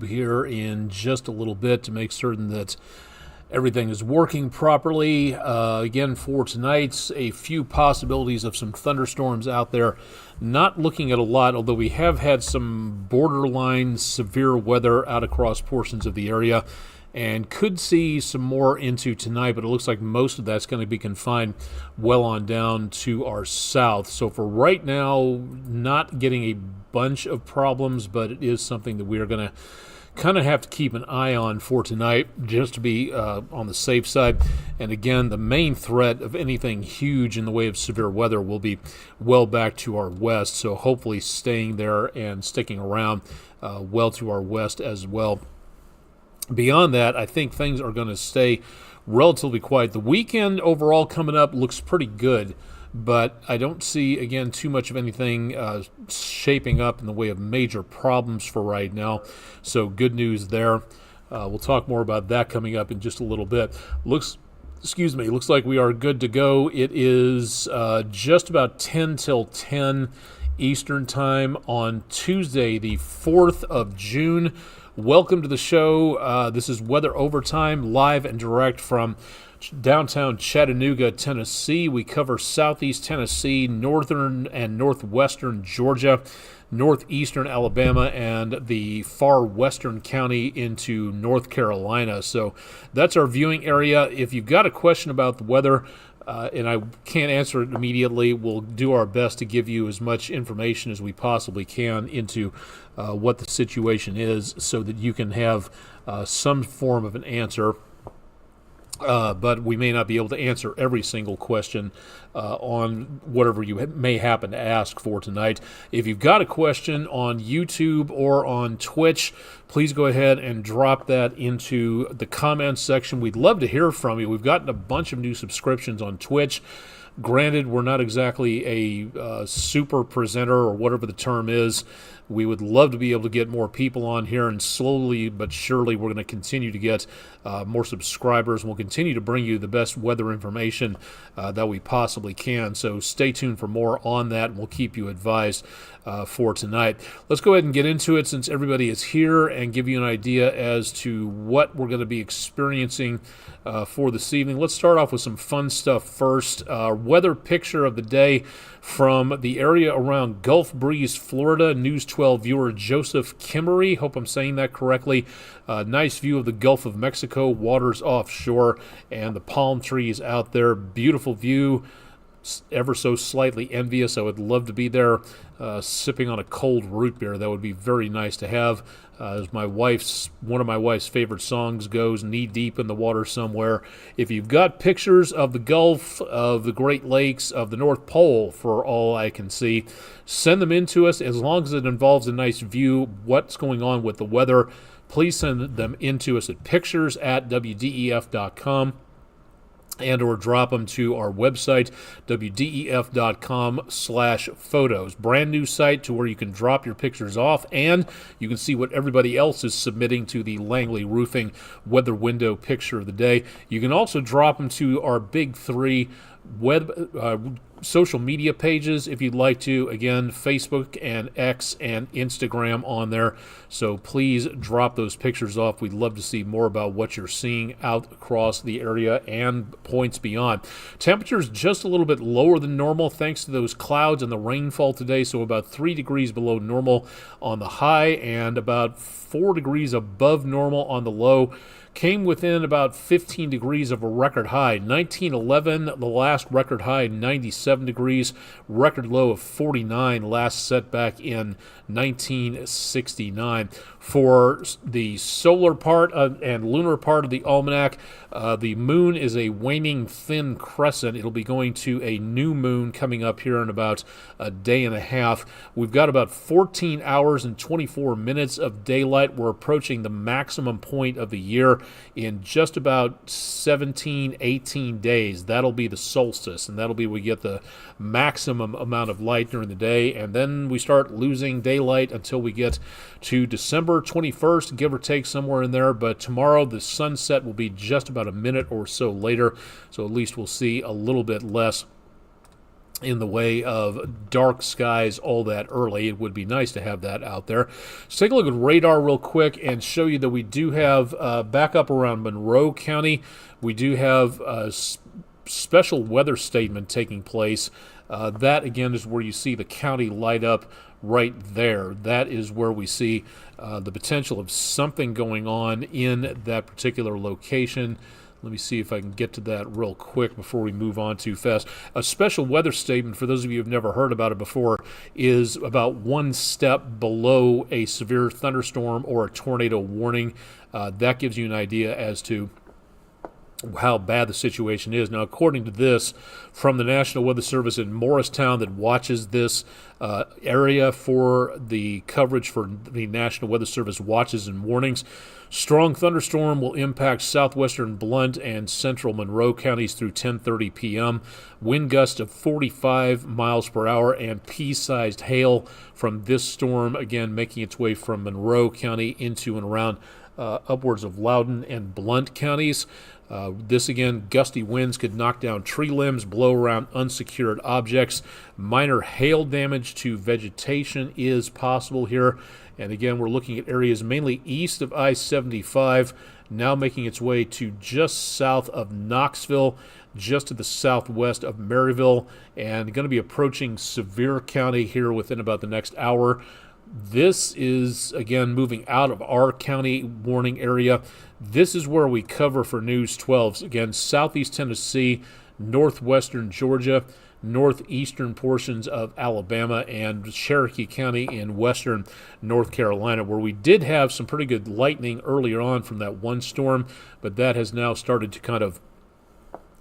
YouTube here in just a little bit to make certain that everything is working properly. Again, for tonight, a few possibilities of some thunderstorms out there. Not looking at a lot, although we have had some borderline severe weather out across portions of the area, and could see some more into tonight, but it looks like most of that's going to be confined well on down to our south. So for right now, not getting a bunch of problems, but it is something that we are going to kind of have to keep an eye on for tonight, just to be on the safe side. And again, the main threat of anything huge in the way of severe weather will be well back to our west, so hopefully staying there and sticking around well to our west as well. Beyond that, I think things are going to stay relatively quiet. The weekend overall coming up looks pretty good, but I don't see, again, too much of anything shaping up in the way of major problems for right now. So good news there. We'll talk more about that coming up in just a little bit. Looks like we are good to go. It is just about 10 till 10 Eastern Time on Tuesday, the 4th of June. Welcome to the show. This is Weather Overtime, live and direct from downtown Chattanooga, Tennessee. We cover southeast Tennessee, northern and northwestern Georgia, northeastern Alabama, and the far western county into North Carolina. So that's our viewing area. If you've got a question about the weather, and I can't answer it immediately, we'll do our best to give you as much information as we possibly can into what the situation is so that you can have some form of an answer. But we may not be able to answer every single question on whatever you may happen to ask for tonight. If you've got a question on YouTube or on Twitch, please go ahead and drop that into the comments section. We'd love to hear from you. We've gotten a bunch of new subscriptions on Twitch. Granted, we're not exactly a super presenter or whatever the term is. We would love to be able to get more people on here, and slowly but surely we're going to continue to get more subscribers, and we'll continue to bring you the best weather information that we possibly can. So stay tuned for more on that, and we'll keep you advised for tonight. Let's go ahead and get into it since everybody is here and give you an idea as to what we're going to be experiencing for this evening. Let's start off with some fun stuff first. Weather picture of the day from the area around Gulf Breeze, Florida. News 12 viewer Joseph Kimmery, hope I'm saying that correctly. Nice view of the Gulf of Mexico, waters offshore, and the palm trees out there. Beautiful view. Ever so slightly envious. I would love to be there sipping on a cold root beer. That would be very nice to have. As one of my wife's favorite songs goes, knee deep in the water somewhere. If you've got pictures of the Gulf, of the Great Lakes, of the North Pole, for all I can see, send them in to us. As long as it involves a nice view, what's going on with the weather, please send them in to us at pictures@wdef.com. and or drop them to our website, wdef.com/photos. Brand new site to where you can drop your pictures off, and you can see what everybody else is submitting to the Langley Roofing Weather Window picture of the day. You can also drop them to our big three social media pages if you'd like to. Again, Facebook and X and Instagram on there. So please drop those pictures off. We'd love to see more about what you're seeing out across the area and points beyond. Temperatures just a little bit lower than normal thanks to those clouds and the rainfall today. So about 3 degrees below normal on the high and about 4 degrees above normal on the low. Came within about 15 degrees of a record high. 1911, the last record high, 97 degrees. Record low of 49, last set back in 1969. For the solar part and lunar part of the almanac, the moon is a waning thin crescent. It'll be going to a new moon coming up here in about a day and a half. We've got about 14 hours and 24 minutes of daylight. We're approaching the maximum point of the year in just about 17, 18 days. That'll be the solstice, and that'll be we get the maximum amount of light during the day, and then we start losing daylight until we get to December 21st, give or take somewhere in there. But tomorrow the sunset will be just about a minute or so later, so at least we'll see a little bit less in the way of dark skies all that early. It would be nice to have that out there. Let's take a look at radar real quick and show you that we do have back up around Monroe County. We do have a special weather statement taking place. That, again, is where you see the county light up right there. That is where we see the potential of something going on in that particular location. Let me see if I can get to that real quick before we move on too fast. A special weather statement, for those of you who have never heard about it before, is about one step below a severe thunderstorm or a tornado warning. That gives you an idea as to how bad the situation is. Now, according to this, from the National Weather Service in Morristown that watches this area for the coverage for the National Weather Service watches and warnings, strong thunderstorm will impact southwestern Blount and central Monroe counties through 10:30 p.m. Wind gust of 45 miles per hour and pea-sized hail from this storm, again, making its way from Monroe County into and around upwards of Loudoun and Blount counties. This, again, gusty winds could knock down tree limbs, blow around unsecured objects. Minor hail damage to vegetation is possible here. And again, we're looking at areas mainly east of I-75, now making its way to just south of Knoxville, just to the southwest of Maryville, and going to be approaching Sevier County here within about the next hour. This is, again, moving out of our county warning area. This is where we cover for News 12s. Again, southeast Tennessee, northwestern Georgia, northeastern portions of Alabama, and Cherokee County in western North Carolina, where we did have some pretty good lightning earlier on from that one storm, but that has now started to kind of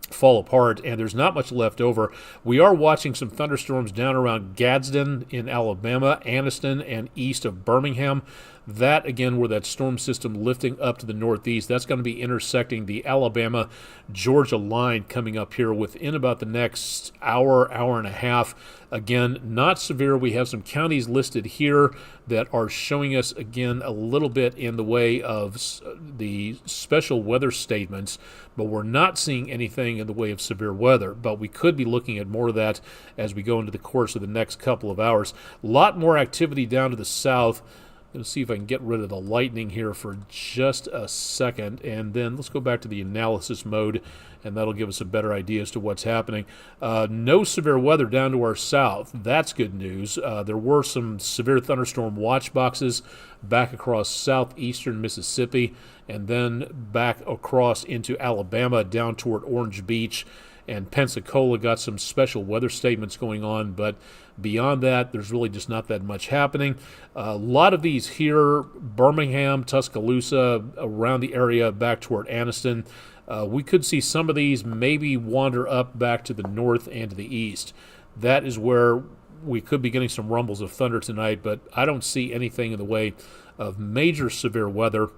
fall apart, and there's not much left over. We are watching some thunderstorms down around Gadsden in Alabama, Anniston, and east of Birmingham. That, again, where that storm system lifting up to the northeast, that's going to be intersecting the Alabama-Georgia line coming up here within about the next hour, hour and a half. Again, not severe. We have some counties listed here that are showing us, again, a little bit in the way of the special weather statements, but we're not seeing anything in the way of severe weather. But we could be looking at more of that as we go into the course of the next couple of hours. A lot more activity down to the south. Let's see if I can get rid of the lightning here for just a second, and then let's go back to the analysis mode, and that'll give us a better idea as to what's happening. No severe weather down to our south. That's good news. There were some severe thunderstorm watch boxes back across southeastern Mississippi, and then back across into Alabama down toward Orange Beach. And Pensacola got some special weather statements going on, but beyond that, there's really just not that much happening. A lot of these here, Birmingham, Tuscaloosa, around the area back toward Anniston, we could see some of these maybe wander up back to the north and to the east. That is where we could be getting some rumbles of thunder tonight, but I don't see anything in the way of major severe weather.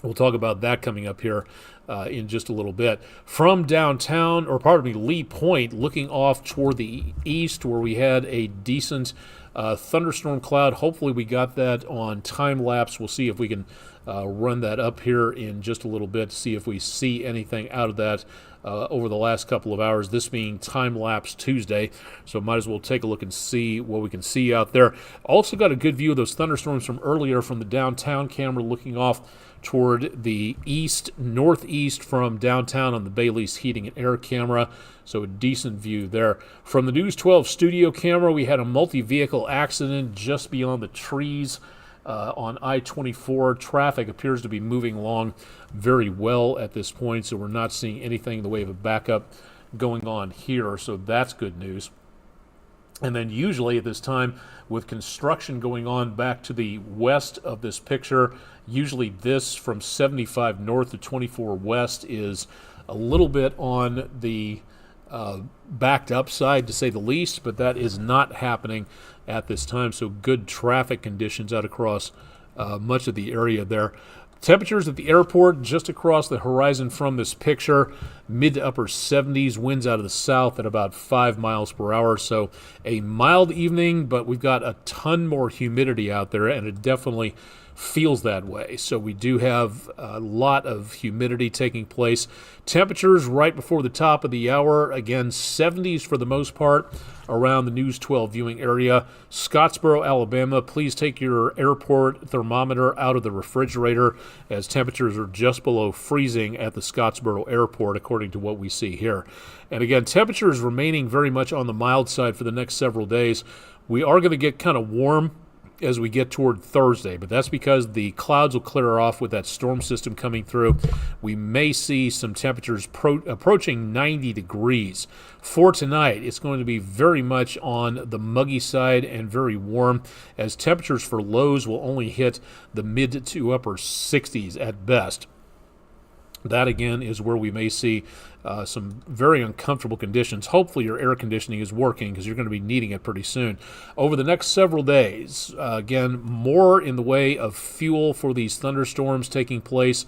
We'll talk about that coming up here in just a little bit. From downtown, or pardon me, Lee Point, looking off toward the east where we had a decent thunderstorm cloud. Hopefully we got that on time lapse. We'll see if we can run that up here in just a little bit to see if we see anything out of that over the last couple of hours, this being time lapse Tuesday. So might as well take a look and see what we can see out there. Also got a good view of those thunderstorms from earlier from the downtown camera looking off toward the east, northeast from downtown on the Bailey's Heating and Air camera. So a decent view there. From the News 12 studio camera, we had a multi-vehicle accident just beyond the trees on I-24. Traffic appears to be moving along very well at this point, so we're not seeing anything in the way of a backup going on here, so that's good news. And then usually at this time, with construction going on back to the west of this picture, usually this from 75 north to 24 west is a little bit on the backed up side, to say the least, but that is not happening at this time. So good traffic conditions out across much of the area there. Temperatures at the airport just across the horizon from this picture, mid to upper 70s, winds out of the south at about 5 miles per hour. So a mild evening, but we've got a ton more humidity out there, and it definitely feels that way. So we do have a lot of humidity taking place. Temperatures right before the top of the hour, again, 70s for the most part around the News 12 viewing area. Scottsboro, Alabama, please take your airport thermometer out of the refrigerator, as temperatures are just below freezing at the Scottsboro airport, according to what we see here. And again, temperatures remaining very much on the mild side for the next several days. We are going to get kind of warm as we get toward Thursday, but that's because the clouds will clear off with that storm system coming through. We may see some temperatures approaching 90 degrees. For tonight, it's going to be very much on the muggy side and very warm, as temperatures for lows will only hit the mid to upper 60s at best. That, again, is where we may see some very uncomfortable conditions. Hopefully your air conditioning is working, because you're going to be needing it pretty soon. Over the next several days, again, more in the way of fuel for these thunderstorms taking place,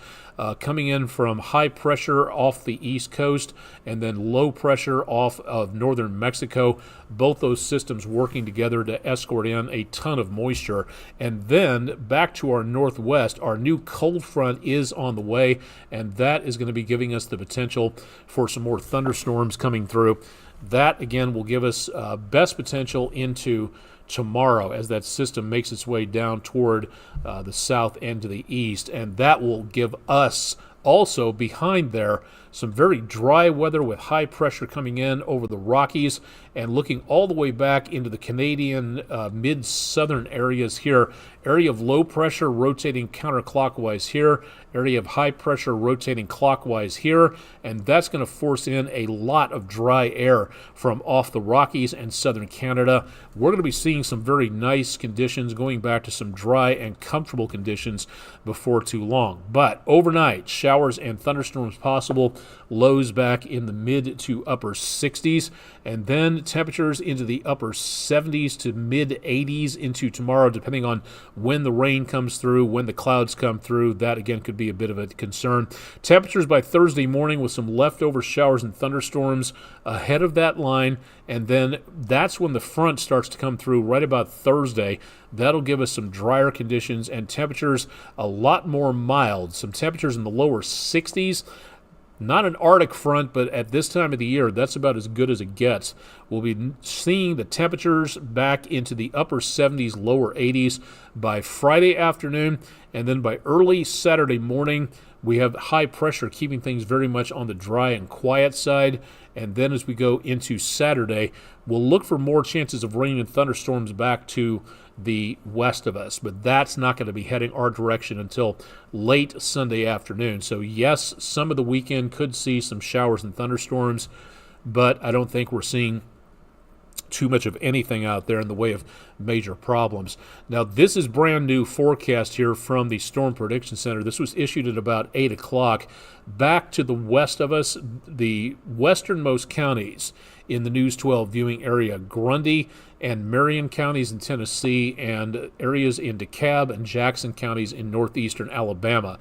coming in from high pressure off the east coast and then low pressure off of northern Mexico. Both those systems working together to escort in a ton of moisture. And then back to our northwest, our new cold front is on the way, and that is going to be giving us the potential for some more thunderstorms coming through. That, again, will give us best potential into tomorrow as that system makes its way down toward the south and to the east, and that will give us also behind there some very dry weather with high pressure coming in over the Rockies and looking all the way back into the Canadian mid-southern areas here. Area of low pressure rotating counterclockwise here, area of high pressure rotating clockwise here, and that's going to force in a lot of dry air from off the Rockies and southern Canada. We're going to be seeing some very nice conditions, going back to some dry and comfortable conditions before too long. But overnight, showers and thunderstorms possible, lows back in the mid to upper 60s, and then temperatures into the upper 70s to mid 80s into tomorrow, depending on when the rain comes through, when the clouds come through. That, again, could be a bit of a concern. Temperatures by Thursday morning with some leftover showers and thunderstorms ahead of that line, and then that's when the front starts to come through right about Thursday. That'll give us some drier conditions and temperatures a lot more mild. Some temperatures in the lower 60s. Not an Arctic front, but at this time of the year, that's about as good as it gets. We'll be seeing the temperatures back into the upper 70s, lower 80s by Friday afternoon, and then by early Saturday morning, we have high pressure keeping things very much on the dry and quiet side. And then as we go into Saturday, we'll look for more chances of rain and thunderstorms back to the west of us, but that's not going to be heading our direction until late Sunday afternoon. So yes, some of the weekend could see some showers and thunderstorms, but I don't think we're seeing too much of anything out there in the way of major problems. Now, this is brand new forecast here from the Storm Prediction Center. This was issued at about 8 o'clock. Back to the west of us, the westernmost counties in the News 12 viewing area, Grundy and Marion counties in Tennessee, and areas in DeKalb and Jackson counties in northeastern Alabama.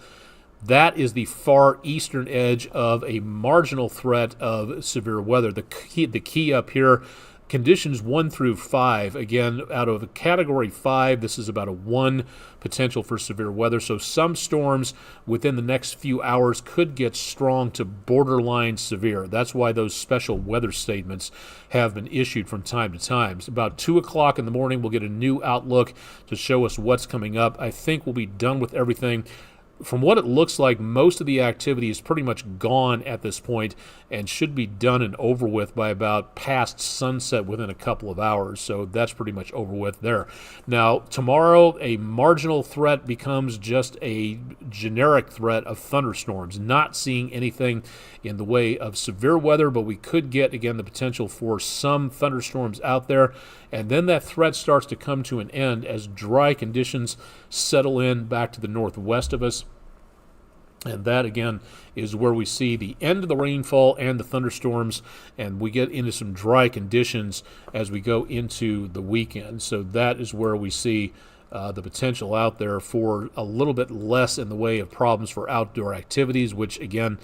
That is the far eastern edge of a marginal threat of severe weather. The key up here, conditions 1 through 5, again, out of a category 5, this is about a 1 potential for severe weather. So some storms within the next few hours could get strong to borderline severe. That's why those special weather statements have been issued from time to time. About 2 o'clock in the morning, we'll get a new outlook to show us what's coming up. I think we'll be done with everything. From what it looks like, most of the activity is pretty much gone at this point and should be done and over with by about past sunset within a couple of hours. So that's pretty much over with there. Now, tomorrow, a marginal threat becomes just a generic threat of thunderstorms. Not seeing anything in the way of severe weather, but we could get, again, the potential for some thunderstorms out there. And then that threat starts to come to an end as dry conditions settle in back to the northwest of us. And that, again, is where we see the end of the rainfall and the thunderstorms, and we get into some dry conditions as we go into the weekend. So that is where we see the potential out there for a little bit less in the way of problems for outdoor activities, which, again,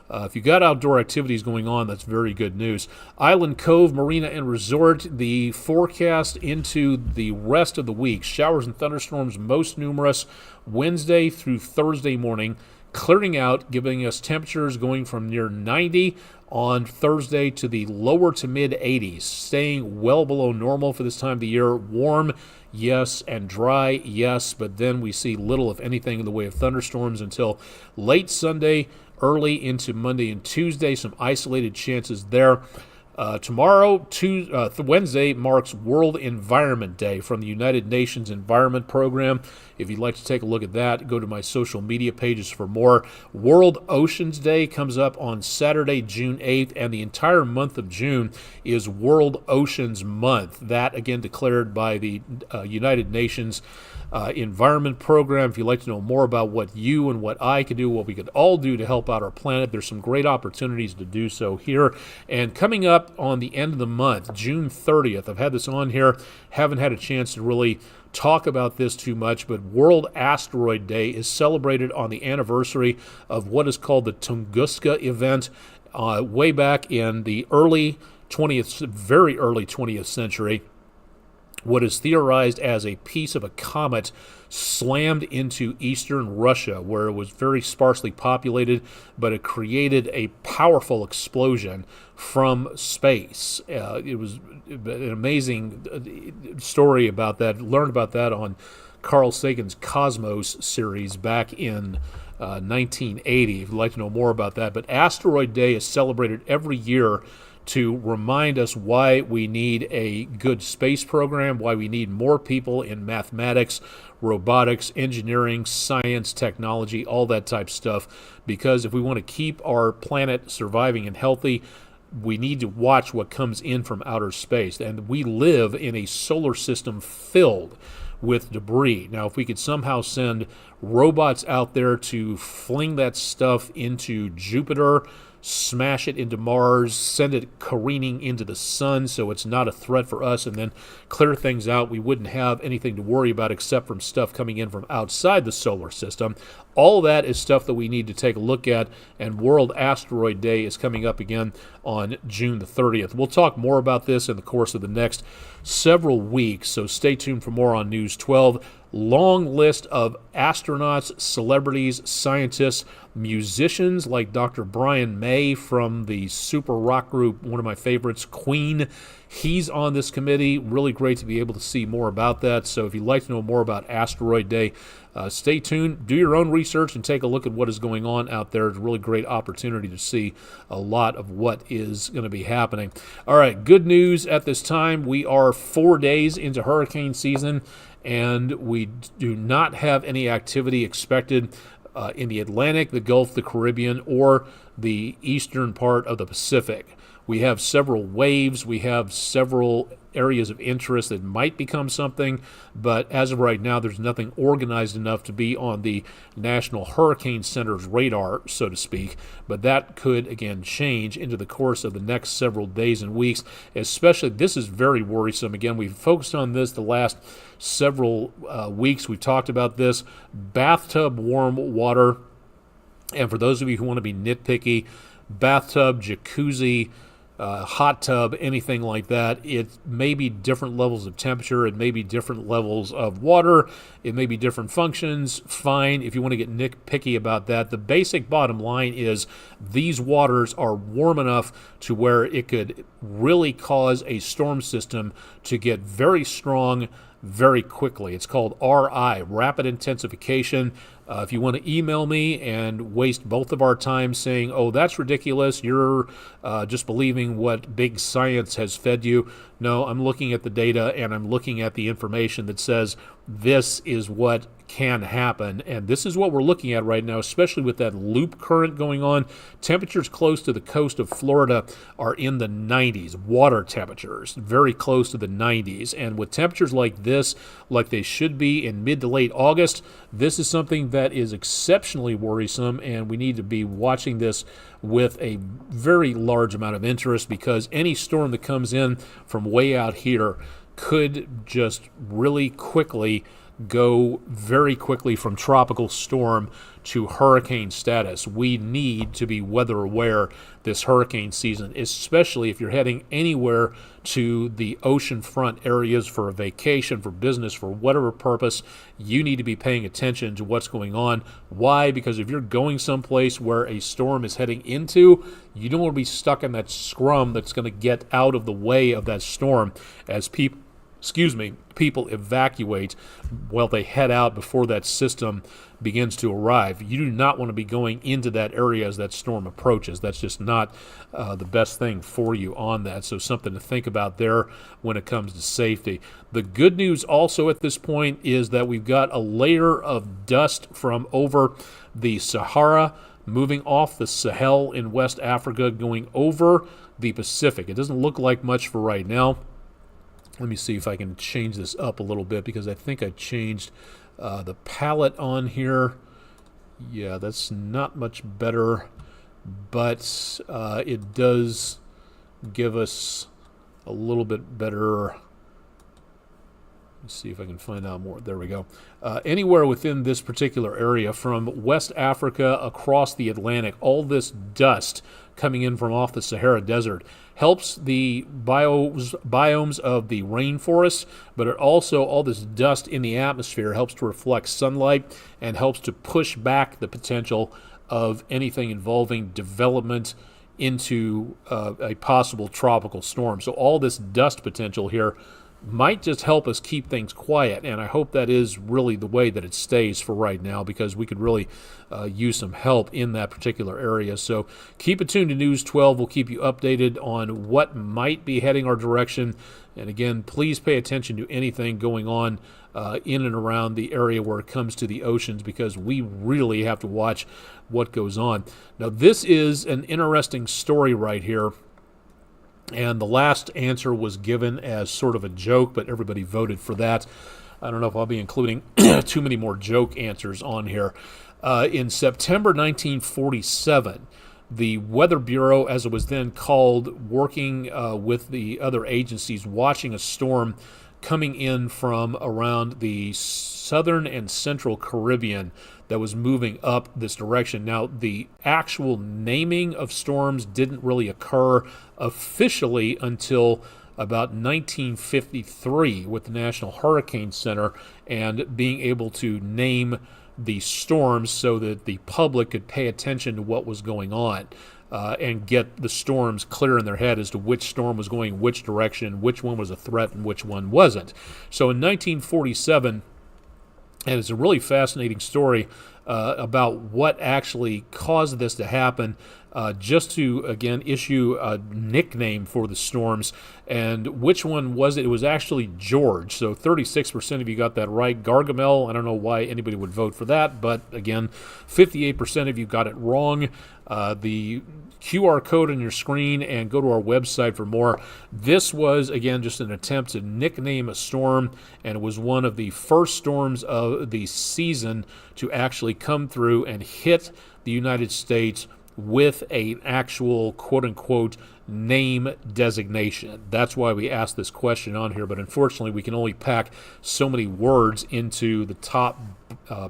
If you got outdoor activities going on, that's very good news. Island Cove Marina and Resort, the forecast into the rest of the week. Showers and thunderstorms most numerous Wednesday through Thursday morning, clearing out, giving us temperatures going from near 90 on Thursday to the lower to mid 80s, staying well below normal for this time of the year. Warm, yes, and dry, yes, but then we see little, if anything, in the way of thunderstorms until late Sunday, early into Monday and Tuesday. Some isolated chances there. Tomorrow, Wednesday, marks World Environment Day from the United Nations Environment Program. If you'd like to take a look at that, go to my social media pages for more. World Oceans Day comes up on Saturday, June 8th, and the entire month of June is World Oceans Month. That, again, declared by the United Nations Environment Program. If you'd like to know more about what you and what I can do, what we could all do to help out our planet, there's some great opportunities to do so here. And coming up on the end of the month, June 30th, I've had this on here, haven't had a chance to really talk about this too much, but World Asteroid Day is celebrated on the anniversary of what is called the Tunguska event way back in the very early 20th century. What is theorized as a piece of a comet slammed into eastern Russia, where it was very sparsely populated, but it created a powerful explosion from space. It was an amazing story about that. Learned about that on Carl Sagan's Cosmos series back in 1980, if you'd like to know more about that. But Asteroid Day is celebrated every year to remind us why we need a good space program, why we need more people in mathematics, robotics, engineering, science, technology, all that type of stuff. Because if we want to keep our planet surviving and healthy, we need to watch what comes in from outer space. And we live in a solar system filled with debris. Now, if we could somehow send robots out there to fling that stuff into Jupiter, smash it into Mars, send it careening into the sun so it's not a threat for us, and then clear things out, we wouldn't have anything to worry about except from stuff coming in from outside the solar system. All that is stuff that we need to take a look at, and World Asteroid Day is coming up again on June the 30th. We'll talk more about this in the course of the next several weeks, so stay tuned for more on News 12. Long list of astronauts, celebrities, scientists, musicians like Dr. Brian May from the super rock group, one of my favorites, Queen. He's on this committee. Really great to be able to see more about that. So if you'd like to know more about Asteroid Day, stay tuned. Do your own research and take a look at what is going on out there. It's a really great opportunity to see a lot of what is going to be happening. All right, good news at this time. We are 4 days into hurricane season, and we do not have any activity expected in the Atlantic, the Gulf, the Caribbean, or the eastern part of the Pacific. We have several waves. We have several areas of interest that might become something, but as of right now, there's nothing organized enough to be on the National Hurricane Center's radar, so to speak. But that could, again, change into the course of the next several days and weeks, especially this is very worrisome. Again, we've focused on this the last several weeks. We've talked about this. Bathtub warm water, and for those of you who want to be nitpicky, bathtub, jacuzzi, hot tub, anything like that. It may be different levels of temperature. It may be different levels of water. It may be different functions. Fine, if you want to get nitpicky about that. The basic bottom line is these waters are warm enough to where it could really cause a storm system to get very strong very quickly. It's called RI, rapid intensification. If you want to email me and waste both of our time saying, oh, that's ridiculous, you're just believing what big science has fed you. No, I'm looking at the data and I'm looking at the information that says this is what can happen. And this is what we're looking at right now, especially with that loop current going on. Temperatures close to the coast of Florida are in the 90s, water temperatures, very close to the 90s. And with temperatures like this, like they should be in mid to late August, this is something that is exceptionally worrisome, and we need to be watching this with a very large amount of interest, because any storm that comes in from way out here could just really quickly go very quickly from tropical storm to hurricane status. We need to be weather aware this hurricane season, especially if you're heading anywhere to the oceanfront areas for a vacation, for business, for whatever purpose. You need to be paying attention to what's going on. Why? Because if you're going someplace where a storm is heading into, you don't want to be stuck in that scrum that's going to get out of the way of that storm as people evacuate while they head out before that system begins to arrive. You do not want to be going into that area as that storm approaches. That's just not the best thing for you on that. So something to think about there when it comes to safety. The good news also at this point is that we've got a layer of dust from over the Sahara moving off the Sahel in West Africa, going over the Pacific. It doesn't look like much for right now. Let me see if I can change this up a little bit, because I think I changed the palette on here. Yeah, that's not much better, but it does give us a little bit better. Let's see if I can find out more. There we go. Anywhere within this particular area, from West Africa across the Atlantic, all this dust coming in from off the Sahara Desert helps the biomes of the rainforest, but it also, all this dust in the atmosphere helps to reflect sunlight and helps to push back the potential of anything involving development into a possible tropical storm. So all this dust potential here might just help us keep things quiet, and I hope that is really the way that it stays for right now, because we could really use some help in that particular area. So keep it tuned to News 12. We'll keep you updated on what might be heading our direction, and again, please pay attention to anything going on in and around the area where it comes to the oceans, because we really have to watch what goes on. Now, this is an interesting story right here. And the last answer was given as sort of a joke, but everybody voted for that. I don't know if I'll be including too many more joke answers on here. In September 1947, the Weather Bureau, as it was then called, working with the other agencies, watching a storm coming in from around the southern and central Caribbean that was moving up this direction. Now, the actual naming of storms didn't really occur officially until about 1953 with the National Hurricane Center and being able to name the storms so that the public could pay attention to what was going on and get the storms clear in their head as to which storm was going which direction, which one was a threat and which one wasn't. So in 1947, and it's a really fascinating story about what actually caused this to happen, just to, again, issue a nickname for the storms. And which one was it? It was actually George. So 36% of you got that right. Gargamel, I don't know why anybody would vote for that, but again, 58% of you got it wrong. The QR code on your screen, and go to our website for more. This was, again, just an attempt to nickname a storm, and it was one of the first storms of the season to actually come through and hit the United States with an actual quote-unquote name designation. That's why we asked this question on here, but unfortunately we can only pack so many words into the top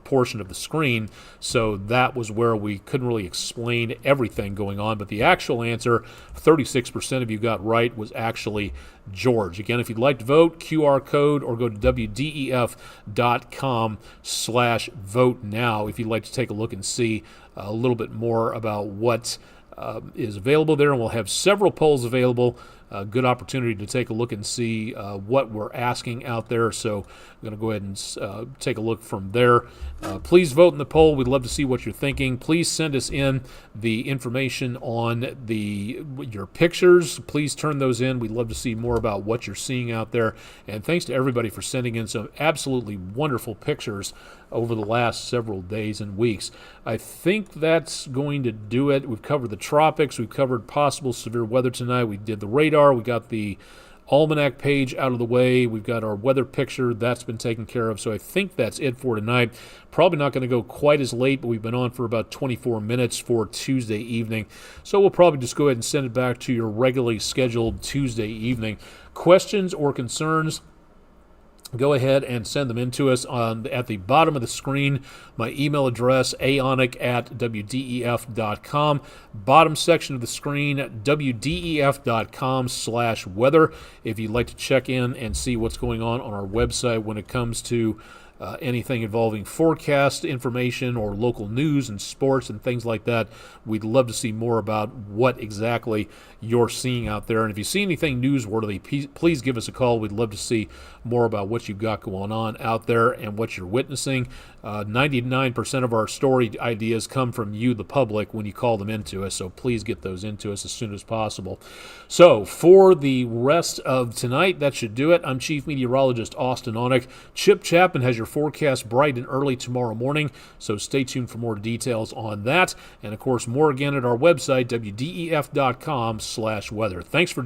portion of the screen, so that was where we couldn't really explain everything going on. But the actual answer, 36% of you got right, was actually George. Again, if you'd like to vote, QR code, or go to WDEF.com/vote now if you'd like to take a look and see a little bit more about what is available there. And we'll have several polls available. Good opportunity to take a look and see what we're asking out there. So I'm going to go ahead and take a look from there. Please vote in the poll. We'd love to see what you're thinking. Please send us in the information on your pictures. Please turn those in. We'd love to see more about what you're seeing out there. And thanks to everybody for sending in some absolutely wonderful pictures over the last several days and weeks. I think that's going to do it. We've covered the tropics. We've covered possible severe weather tonight. We did the radar. We got the almanac page out of the way. We've got our weather picture. That's been taken care of. So I think that's it for tonight. Probably not going to go quite as late, but we've been on for about 24 minutes for Tuesday evening. So we'll probably just go ahead and send it back to your regularly scheduled Tuesday evening. Questions or concerns? go ahead and send them in to us at the bottom of the screen. My email address, aonic@wdef.com. Bottom section of the screen, wdef.com/weather. If you'd like to check in and see what's going on our website when it comes to anything involving forecast information or local news and sports and things like that, we'd love to see more about what exactly you're seeing out there. And if you see anything newsworthy, please give us a call. We'd love to see more about what you've got going on out there and what you're witnessing. 99% of our story ideas come from you, the public, when you call them into us, so please get those into us as soon as possible. So for the rest of tonight, that should do it. I'm Chief Meteorologist Austin Onek. Chip Chapman has your forecast bright and early tomorrow morning, so stay tuned for more details on that. And, of course, more again at our website, wdef.com/weather. Thanks for